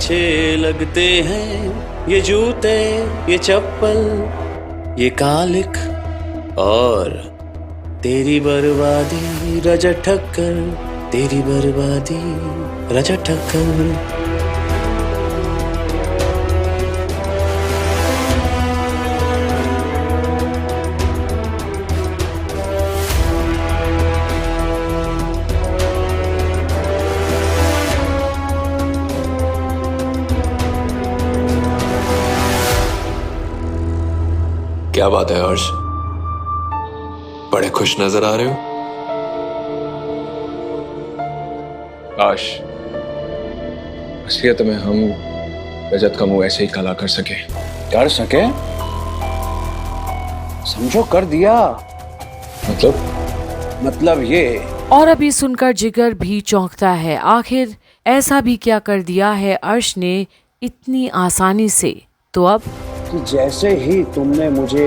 अच्छे लगते हैं ये जूते, ये चप्पल, ये कालिक और तेरी बर्बादी रजत ठक्कर, तेरी बर्बादी रजत ठक्कर। क्या बात है हर्ष, बड़े खुश नजर आ रहे हो। काश असलियत में हम रजत का मुंह ऐसे ही काला कर सके। समझो कर दिया। मतलब ये। और अभी सुनकर जिगर भी चौंकता है। आखिर ऐसा भी क्या कर दिया है अर्श ने इतनी आसानी से। तो अब कि जैसे ही तुमने मुझे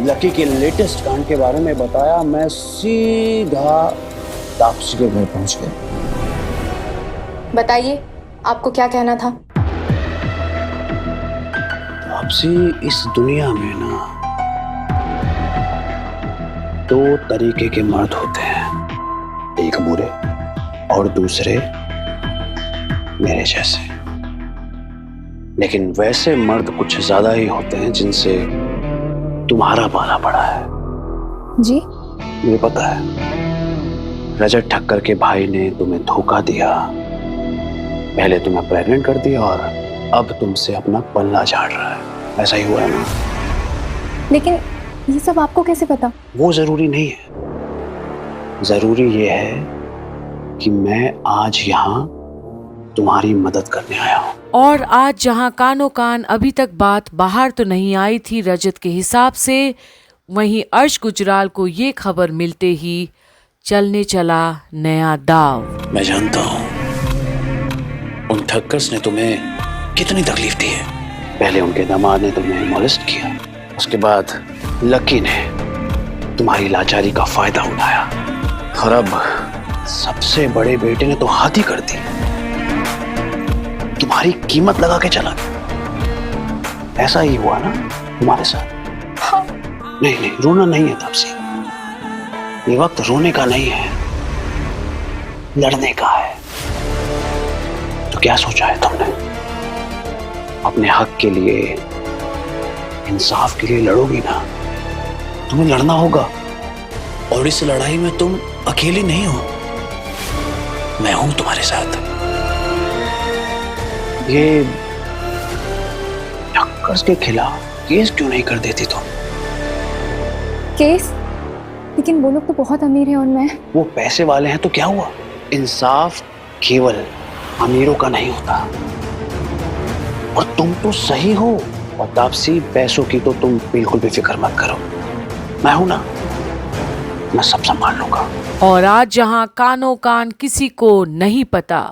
लकी के लेटेस्ट कांड के बारे में बताया, मैं सीधा तापसी के घर पहुंच गया। बताइए आपको क्या कहना था। तापसी, इस दुनिया में ना दो तरीके के मर्द होते हैं, एक बुरे और दूसरे मेरे जैसे। लेकिन वैसे मर्द कुछ ज्यादा ही होते हैं जिनसे तुम्हारा पाला पड़ा है। जी मुझे पता है, रजत ठक्कर के भाई ने तुम्हें धोखा दिया। पहले तुम्हें प्रेग्नेंट कर दिया और अब तुमसे अपना पल्ला झाड़ रहा है। ऐसा ही हुआ है ना? लेकिन ये सब आपको कैसे पता? वो जरूरी नहीं है। जरूरी ये है कि मैं आज यहाँ तुम्हारी मदद करने आया हूँ। और आज जहां कानो कान अभी तक बात बाहर तो नहीं आई थी रजत के हिसाब से, वहीं अर्श गुजराल को ये खबर मिलते ही चलने चला नया दाव। मैं जानता हूँ उन ठक्कर्स ने तुम्हें कितनी तकलीफ दी है। पहले उनके दामाद ने तुम्हें मोलेस्ट किया, उसके बाद लकी ने तुम्हारी लाचारी का फायदा उठाया और अब सबसे बड़े बेटे ने तो हद ही कर दी, तुम्हारी कीमत लगा के चला गया। ऐसा ही हुआ ना तुम्हारे साथ? हाँ। नहीं, रोना नहीं है तापसी। ये वक्त रोने का नहीं है, लड़ने का है। तो क्या सोचा है तुमने? अपने हक के लिए, इंसाफ के लिए लड़ोगी ना? तुम्हें लड़ना होगा और इस लड़ाई में तुम अकेली नहीं हो, मैं हूं तुम्हारे साथ। ये ठक्कर्स के खिलाफ केस क्यों नहीं कर देती तुम? केस? लेकिन वो लोग तो बहुत अमीर हैं और मैं। वो पैसे वाले हैं तो क्या हुआ? इंसाफ केवल अमीरों का नहीं होता। और तुम तो सही हो। और तापसी, पैसों की तो तुम बिल्कुल भी फिक्र मत करो, मैं हूं ना, मैं सब संभाल लूंगा। और आज जहां कानो कान किसी को नहीं पता,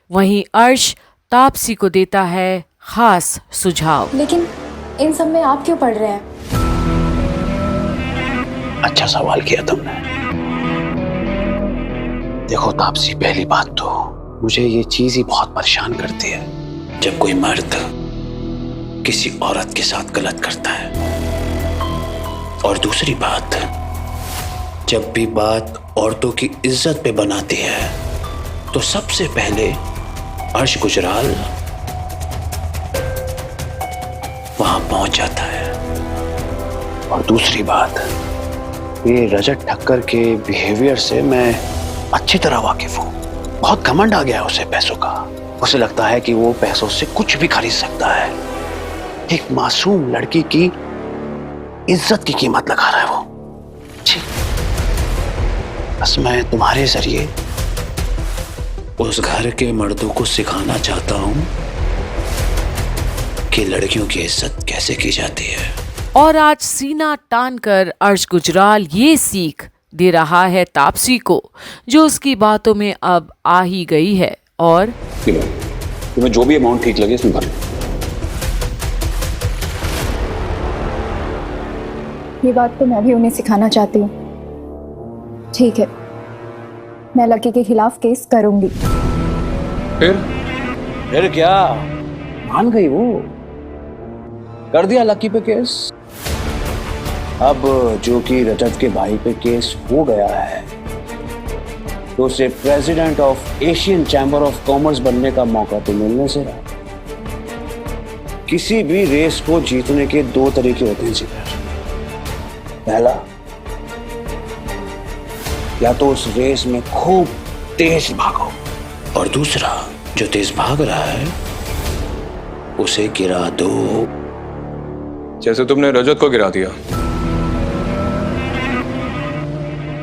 वहीं अर्श तापसी को देता है खास सुझाव। लेकिन इन सब में आप क्यों पढ़ रहे हैं? अच्छा सवाल किया तुमने। देखो तापसी, पहली बात तो मुझे ये चीज ही बहुत परेशान करती है जब कोई मर्द किसी औरत के साथ गलत करता है। और दूसरी बात, जब भी बात औरतों की इज्जत पे बनाती है तो सबसे पहले अर्श गुजराल वहां पहुंच जाता है। और दूसरी बात, ये रजत ठक्कर के बिहेवियर से मैं अच्छी तरह वाकिफ हूं। बहुत घमंड आ गया है उसे पैसों का। उसे लगता है कि वो पैसों से कुछ भी खरीद सकता है। एक मासूम लड़की की इज्जत की कीमत लगा रहा है वो। बस मैं तुम्हारे जरिए उस घर के मर्दों को सिखाना चाहता हूं कि लड़कियों की इज्जत कैसे की जाती है। और आज सीना तान कर अर्श गुजराल ये सीख दे रहा है तापसी को, जो उसकी बातों में अब आ ही गई है। और तुम्हें जो भी अमाउंट ठीक लगे इसमें भर लो। ये बात तो मैं भी उन्हें सिखाना चाहती हूँ। ठीक है, मैं लकी के खिलाफ केस करूंगी। फिर क्या? मान गई वो, कर दिया लकी पे केस। अब जो कि रजत के भाई पे केस हो गया है तो उसे president of Asian chamber of commerce बनने का मौका तो मिलने से रहा। किसी भी रेस को जीतने के दो तरीके होते हैं जिगर। पहला, या तो उस रेस में खूब तेज भागो, और दूसरा, जो तेज भाग रहा है उसे गिरा दो। जैसे तुमने रजत को गिरा दिया।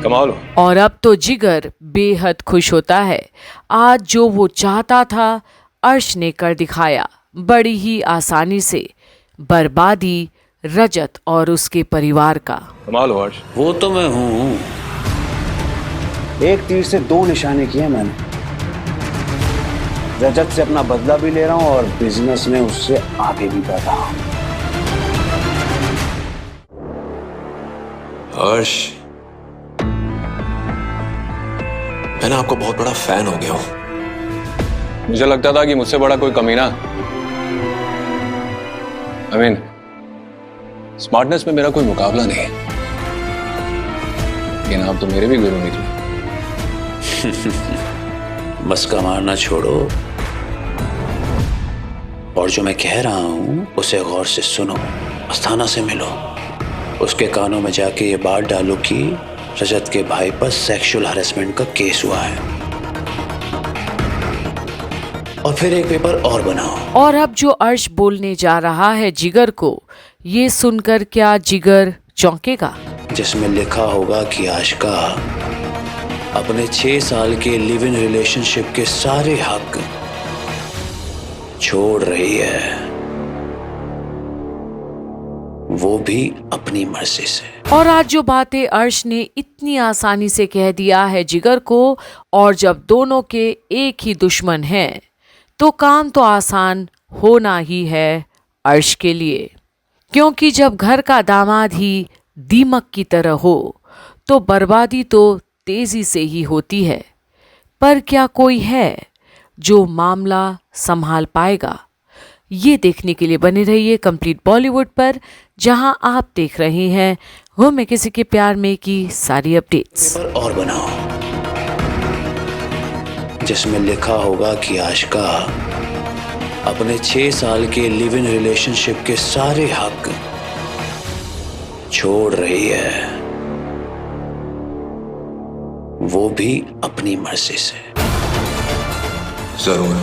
कमाल हो। और अब तो जिगर बेहद खुश होता है। आज जो वो चाहता था अर्श ने कर दिखाया, बड़ी ही आसानी से। बर्बादी रजत और उसके परिवार का। कमाल हो हर्ष। वो तो मैं हूं। एक तीर से दो निशाने किए मैंने। रजत से अपना बदला भी ले रहा हूं और बिजनेस में उससे आगे भी बढ़ रहा हूं। हर्ष, मैं ना आपको बहुत बड़ा फैन हो गया हूं। मुझे लगता था कि मुझसे बड़ा कोई कमीना, स्मार्टनेस में मेरा कोई मुकाबला नहीं है, लेकिन आप तो मेरे भी गुरु निकले। मस्का मारना छोड़ो और जो मैं कह रहा हूं उसे गौर से सुनो। अस्थाना से मिलो, उसके कानों में जाके ये बात डालो कि रजत के भाई पर सेक्सुअल हैरेसमेंट का केस हुआ है, और फिर एक पेपर और बनाओ। और अब जो अर्श बोलने जा रहा है जिगर को, ये सुनकर क्या जिगर चौंकेगा? जिसमें लिखा होगा कि आशिका अपने 6 साल के लिव इन रिलेशनशिप के सारे हक छोड़ रही है, वो भी अपनी मर्जी से। और आज जो बातें अर्श ने इतनी आसानी से कह दिया है जिगर को, और जब दोनों के एक ही दुश्मन हैं तो काम तो आसान होना ही है अर्श के लिए। क्योंकि जब घर का दामाद ही दीमक की तरह हो तो बर्बादी तो तेजी से ही होती है। पर क्या कोई है जो मामला संभाल पाएगा? ये देखने के लिए बने रहिए कंप्लीट बॉलीवुड पर, जहां आप देख रहे हैं वो मैं किसी के प्यार में की सारी अपडेट्स। पेपर और बनाओ जिसमें लिखा होगा कि आशिका अपने 6 साल के लिव इन रिलेशनशिप के सारे हक छोड़ रही है, वो भी अपनी मर्जी से। जरूर।